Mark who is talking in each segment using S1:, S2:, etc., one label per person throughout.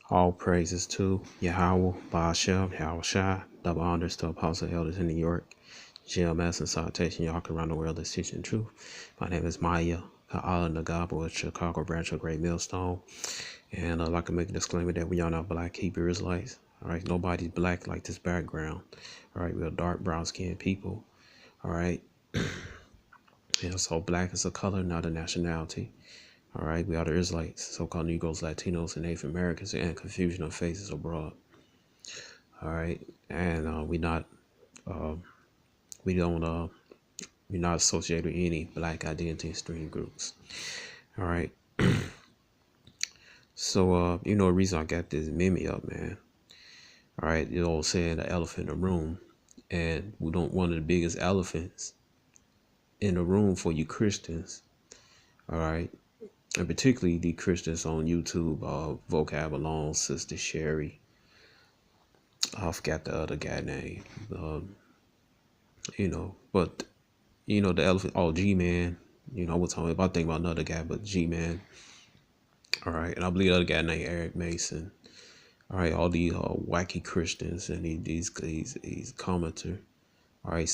S1: All praises to Yahweh, Ba'ashem, Yahweh Shai, double honors to Apostle Elders in New York, GMS and Salutation, y'all can around the world that's teaching truth. My name is Micah, Ka'ala Nagaba with Chicago branch of Great Millstone. And I'd like to make a disclaimer that we are not black Hebrew Israelites. All right, nobody's black like this background. All right, we're dark brown skinned people. All right. And so black is a color, not a nationality. All right, we are the Israelites, so-called Negroes, Latinos, and Native Americans, and confusion of faces abroad. All right, and we're not associated with any black identity stream groups. All right. So the reason I got this meme up, man. All right, you know, saying the elephant in the room, and we don't one of the biggest elephants in the room for you Christians. All right. And particularly the Christians on YouTube, Vocab Malone, Sister Sherry. I forgot the other guy name. But the elephant, G-Man. I was talking about thinking about another guy, but G-Man. All right, and I believe the other guy named Eric Mason. All right, all these wacky Christians and these commenters. All right,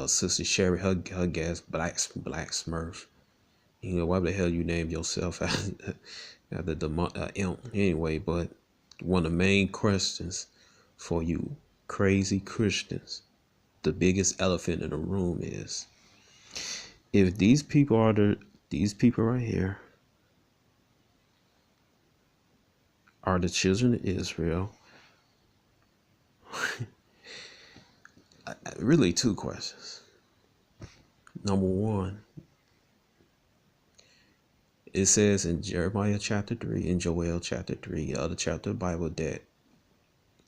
S1: Sister Sherry, her gas, Black Smurf. Why the hell you named yourself after the imp anyway? But one of the main questions for you crazy Christians, the biggest elephant in the room is, if these people right here are the children of Israel, really two questions. Number one, it says in Jeremiah chapter 3 and Joel chapter 3, the other chapter of the Bible, that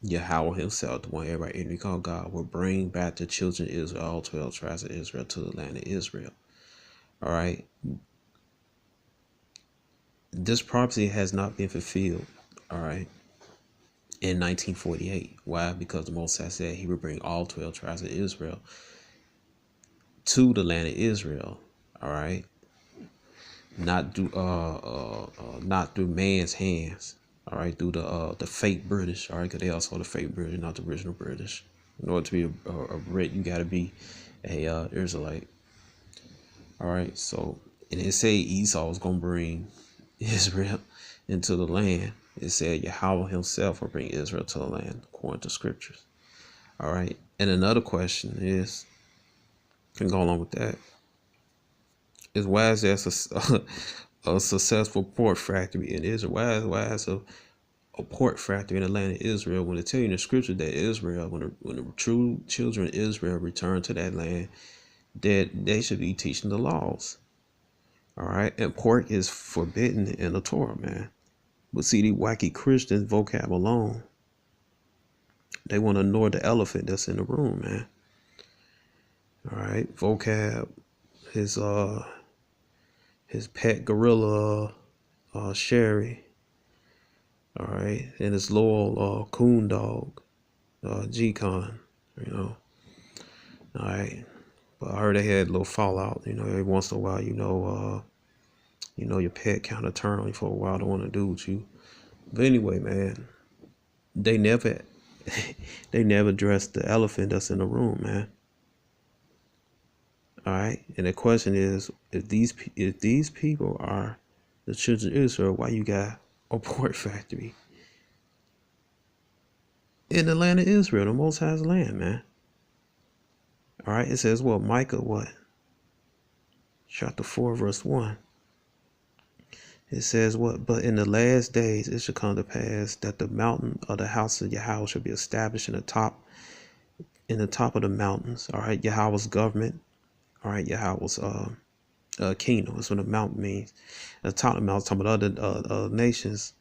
S1: Yahweh himself, the one everybody in call God, will bring back the children of Israel, all 12 tribes of Israel, to the land of Israel. All right. This prophecy has not been fulfilled. All right. In 1948. Why? Because the Most High said he would bring all 12 tribes of Israel to the land of Israel. All right. Not through man's hands. All right, through the fake British. All right, because they also the fake British, not the original British. In order to be a Brit, you got to be a Israelite. All right, so and it said Esau was gonna bring Israel into the land. It said Yahweh himself will bring Israel to the land, according to scriptures. All right, and another question is, can go along with that, is why is there a successful pork factory in Israel? Why is a pork factory in the land of Israel, when they tell you in the scripture that Israel, when the true children of Israel return to that land, that they should be teaching the laws? All right, and pork is forbidden in the Torah, man. But see, these wacky Christians, Vocab Malone, they want to ignore the elephant that's in the room, man. All right, Vocab, his pet gorilla, Sherry. All right, and his loyal coon dog, G-Con. All right. But I heard they had a little fallout. Every once in a while, your pet kind of turn on you for a while, don't want to do with you. But anyway, man, they never addressed the elephant that's in the room, man. All right, and the question is, if these people are the children of Israel, why you got a pork factory in the land of Israel, the Most High's land, man? All right, it says, well, Micah, chapter 4, verse 1. It says, but in the last days it shall come to pass that the mountain of the house of Yahweh shall be established in the top of the mountains. All right, Yahweh's government. All right, Yahweh's kingdom. That's what the mountain means. The top of the mountain, talking about other nations.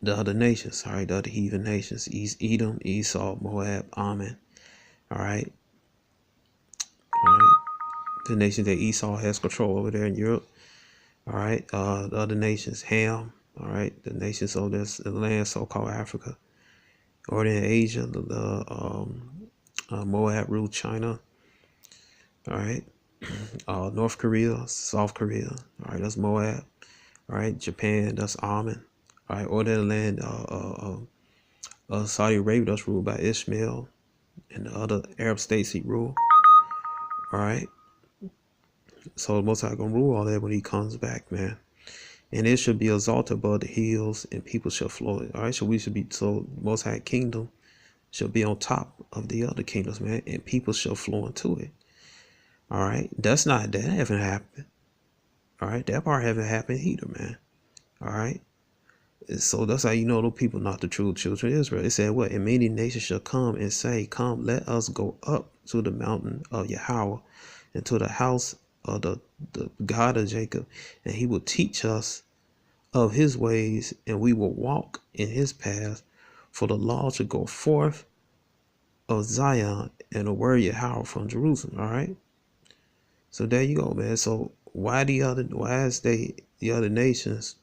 S1: The other nations, all right, the other heathen nations, Edom, Esau, Moab, Ammon, all right, the nations that Esau has control over there in Europe, all right, the other nations, Ham, all right, the nations of this land, so-called Africa, or in Asia, the Moab ruled China, all right, North Korea, South Korea. All right, that's Moab. All right, Japan, that's Ammon. All right, or that land, Saudi Arabia, that's ruled by Ishmael, and the other Arab states he ruled. All right, so the Most High gonna rule all that when he comes back, man. And it should be exalted above the hills, and people shall flow. All right, so we should be, so Most High kingdom shall be on top of the other kingdoms, man, and people shall flow into it. All right, that haven't happened. All right, that part haven't happened either, man. All right, so that's how you know those people not the true children of Israel. It said what? And many nations shall come and say, come, let us go up to the mountain of Yahweh and to the house of the God of Jacob, and he will teach us of his ways, and we will walk in his paths. For the law shall go forth of Zion, and the word Yahweh from Jerusalem. All right. So there you go, man. So why is the other nations,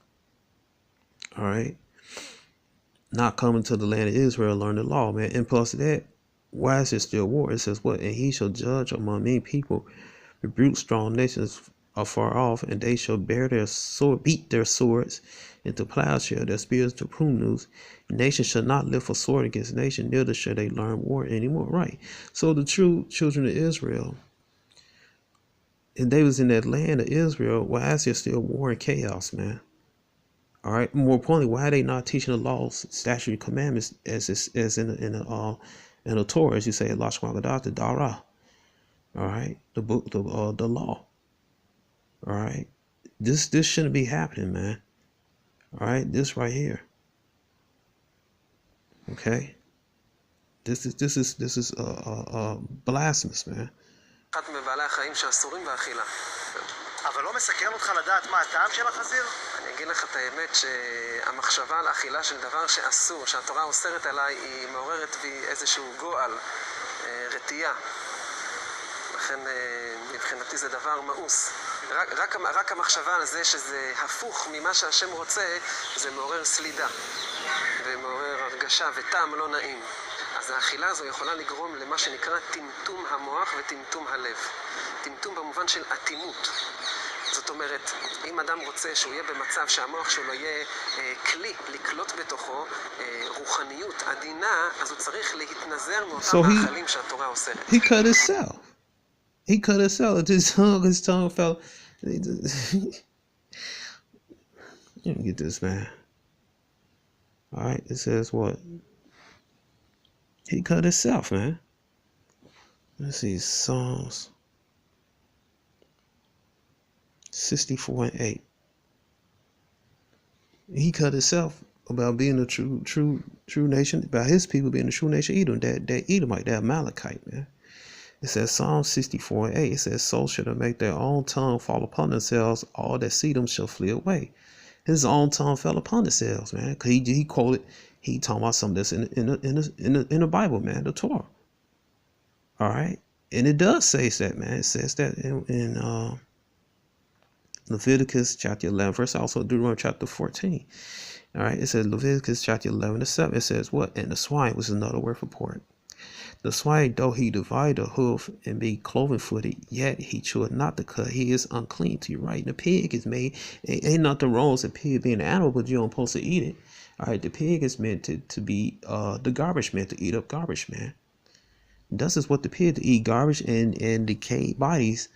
S1: all right, not coming to the land of Israel, learn the law, man? And plus that, why is there still war? It says what? And he shall judge among many people, rebuke strong nations afar off, and they shall bear their sword, beat their swords into plowshare, their spears to prunes. Nation shall not lift a sword against nation, neither shall they learn war anymore. Right. So the true children of Israel, and they was in that land of Israel, why is there still war and chaos, man? All right. More importantly, why are they not teaching the laws, statute, commandments as in the Torah, as you say, Allah Shwagadat, the Dara. All right, the book, the law. All right, this shouldn't be happening, man. All right, this right here. Okay, this is blasphemous, man.
S2: אבל לא מסקרן אותך לדעת מה הטעם של החזיר?
S3: אני אגיד לך את האמת שהמחשבה על אכילה של דבר שאסור, שהתורה אוסרת עליי, היא מעוררת בי איזשהו גועל, רתיעה. לכן מבחינתי זה דבר מאוס. רק המחשבה על זה שזה הפוך ממה שהשם רוצה, זה מעורר סלידה ומעורר הרגשה וטעם לא נעים. אז האכילה הזו יכולה לגרום למה שנקרא טמטום המוח וטמטום הלב. טמטום במובן של אטימות. זאת אומרת, אם אדם רוצה שהוא יהיה במצב שהמוח שלו יהיה כלי לקלוט בתוכו רוחניות עדינה, אז הוא צריך להתנזר מאותם האכלים שהתורה אוסרת.
S1: He cut himself. He cut himself. His tongue fell. You don't get this, man. All right, it says what? He cut himself, man. Let's see, Psalms 64:8. He cut himself about being a true nation, about his people being a true nation, Edom, that Edomite, that Amalekite, man. It says Psalm 64:8. It says, so shall they make their own tongue fall upon themselves, all that see them shall flee away. His own tongue fell upon themselves, man. Cause he quoted, he talking about something that's in the Bible, man, the Torah. All right, and it does say that, man. It says that in Leviticus chapter 11, verse also Deuteronomy chapter 14. All right, it says Leviticus chapter 11:7. It says what? And the swine, was another word for pork. The swine, though he divide the hoof and be cloven-footed, yet he cheweth not the cud. He is unclean to you, right? And the pig is made, ain't nothing wrong with a pig being an animal, but you don't supposed to eat it. All right, the pig is meant to be the garbage man, to eat up garbage, man. This is what the pig, to eat garbage and decayed bodies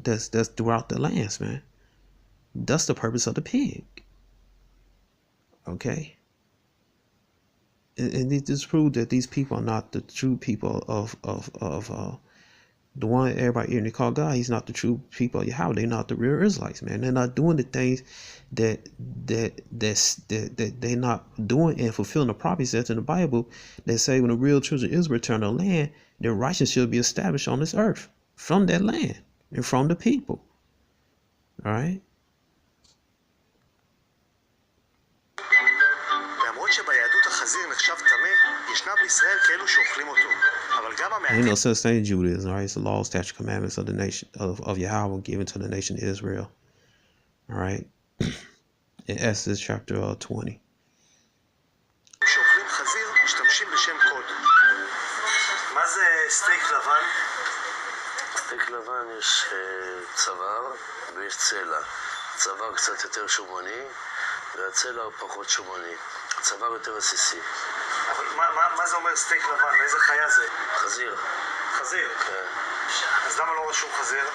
S1: that's throughout the lands, man. That's the purpose of the pig. Okay. And it just proved that these people are not the true people of the one everybody here they call God. He's not the true people of Yahweh. They're not the real Israelites, man. They're not doing the things that they're not doing and fulfilling the prophecies that's in the Bible that say when the real children of Israel return to the land, their righteousness shall be established on this earth from that land and from the people. All right. Ain't no such thing as Judaism, all right? It's the law, statute, commandments of the nation of Yahweh given to the nation of Israel. All right. In Exodus chapter 20.
S2: מה זה סטייק לבן?
S4: יש צוואר ויש צלע. צוואר קצת יותר שומני, והצלע הוא פחות שומני. צוואר יותר עסיסי.
S2: אבל מה זה אומר סטייק לבן? מאיזה חיה זה?
S4: חזיר.
S2: חזיר?
S4: כן.
S2: אז למה לא רשום חזיר?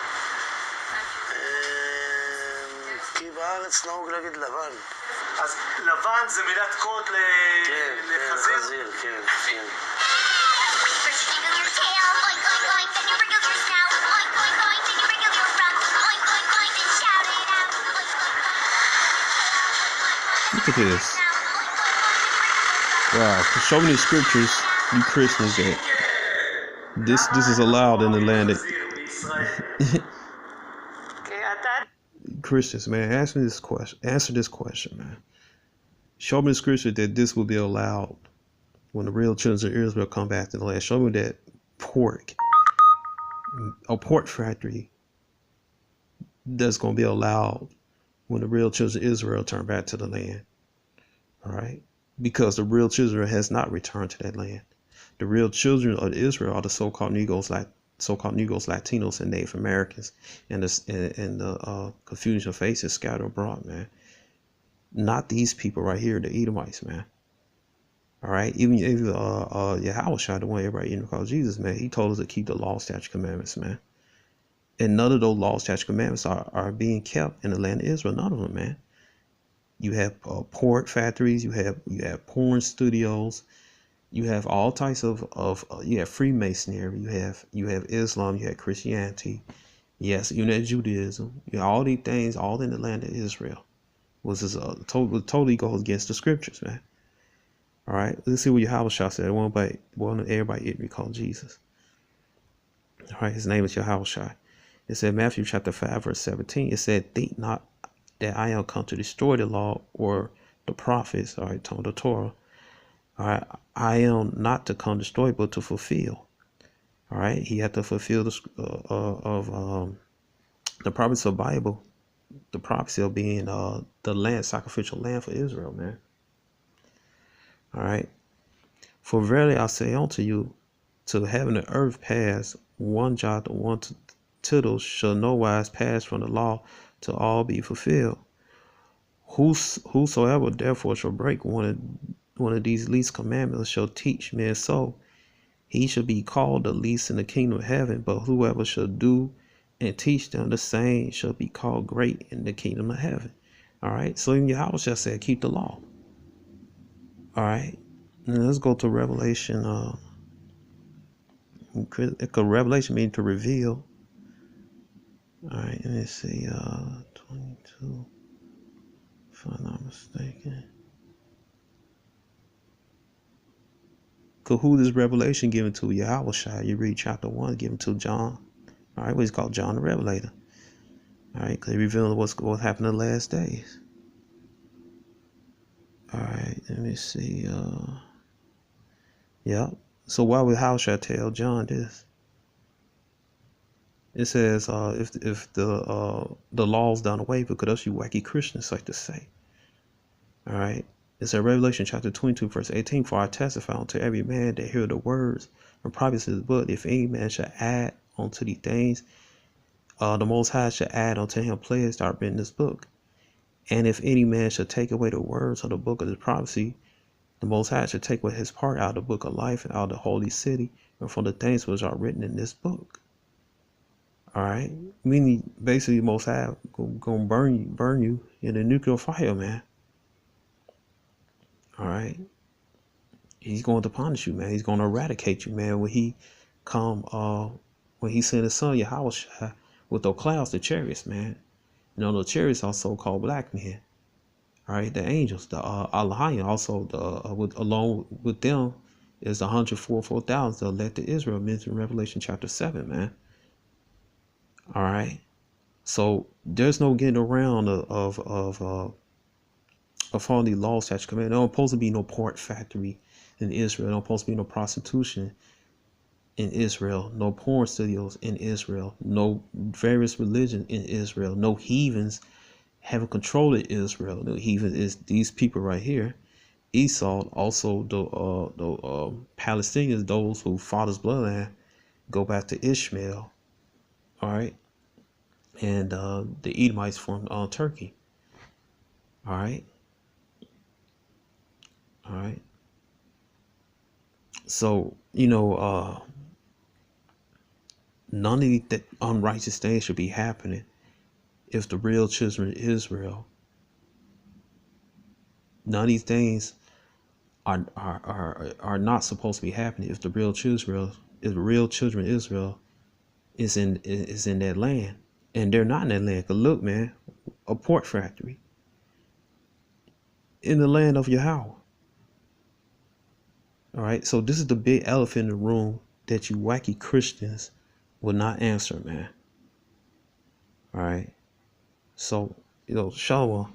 S4: כי בארץ נהוג להגיד לבן.
S2: אז לבן זה מילת קוד
S4: כן,
S2: לחזיר?
S4: חזיר, כן, כן.
S1: Look at this. Wow. Show me the scriptures, you Christians, that this is allowed in the land that Christians, man, answer this question, man. Show me the scripture that this will be allowed when the real children of Israel come back to the land. Show me that a pork factory that's going to be allowed when the real children of Israel turn back to the land. All right? Because the real children has not returned to that land. The real children of Israel are the so-called Negroes, Latinos, and Native Americans, and the confusion of faces scattered abroad, man. Not these people right here, the Edomites, man. All right, even Yahushua, the one everybody even calls Jesus, man, he told us to keep the law, statute, commandments, man. And none of those law, statute, commandments are being kept in the land of Israel. None of them, man. You have pork factories, you have porn studios, you have all types of you have Freemasonry, you have Islam, you have Christianity, yes, you have Judaism, you have all these things all in the land of Israel. Totally goes against the scriptures, man. All right, let's see what Yahushua said. One everybody called Jesus. All right, his name is Yahushua. It said Matthew chapter 5 verse 17. It said, "Think not that I am come to destroy the law or the prophets." All right, the Torah. All right, I am not to come destroy, but to fulfill. All right, he had to fulfill the prophets of the Bible, the prophecy of being the land, sacrificial land for Israel, man. All right, for verily I say unto you, till heaven and earth pass, one jot or one tittle shall no wise pass from the law till all be fulfilled. Whosoever therefore shall break one of these least commandments shall teach men so, he shall be called the least in the kingdom of heaven. But whoever shall do and teach them, the same shall be called great in the kingdom of heaven. All right. So even Yahushua said, keep the law. All right. Now let's go to Revelation. Revelation means to reveal. All right. Let me see. 22. If I'm not mistaken. Cause who is revelation given to? Yahushua. You read chapter 1, given to John. All right, he's called John the Revelator. All right, because he revealed what's happening in the last days. All right, let me see. Yeah. So why would Yahushua tell John this? It says, if the law's done away, because us you wacky Christians like to say. All right. It's in Revelation chapter 22, verse 18. For I testify unto every man that hear the words and prophecies, but if any man shall add unto these things, the Most High shall add unto him plagues that are written in this book. And if any man shall take away the words of the book of this prophecy, the Most High shall take away his part out of the book of life and out of the holy city and from the things which are written in this book. All right, meaning basically, the Most High gonna burn you in a nuclear fire, man. All right, he's going to punish you, man. He's going to eradicate you, man. When he sent his son Yahushua with those clouds, the chariots, man. You know, the chariots are so-called black men. All right, the angels, the Allahim, also along with them is 144,000 that led to Israel, mentioned in Revelation chapter 7, man. All right, so there's no getting around of following the law, statute, command. There don't supposed to be no pork factory in Israel. There don't supposed to be no prostitution in Israel. No porn studios in Israel. No various religions in Israel. No heathens having control of Israel. No heathens is these people right here. Esau, also the Palestinians, those who fathers bloodline go back to Ishmael. All right, and the Edomites from Turkey. All right. So, none of these unrighteous things should be happening if the real children of Israel. None of these things are not supposed to be happening if the real children of Israel is in that land, and they're not in that land. 'Cause look, man, a pork factory in the land of Yahweh. All right, so this is the big elephant in the room that you wacky Christians will not answer, man. All right, so Shalom.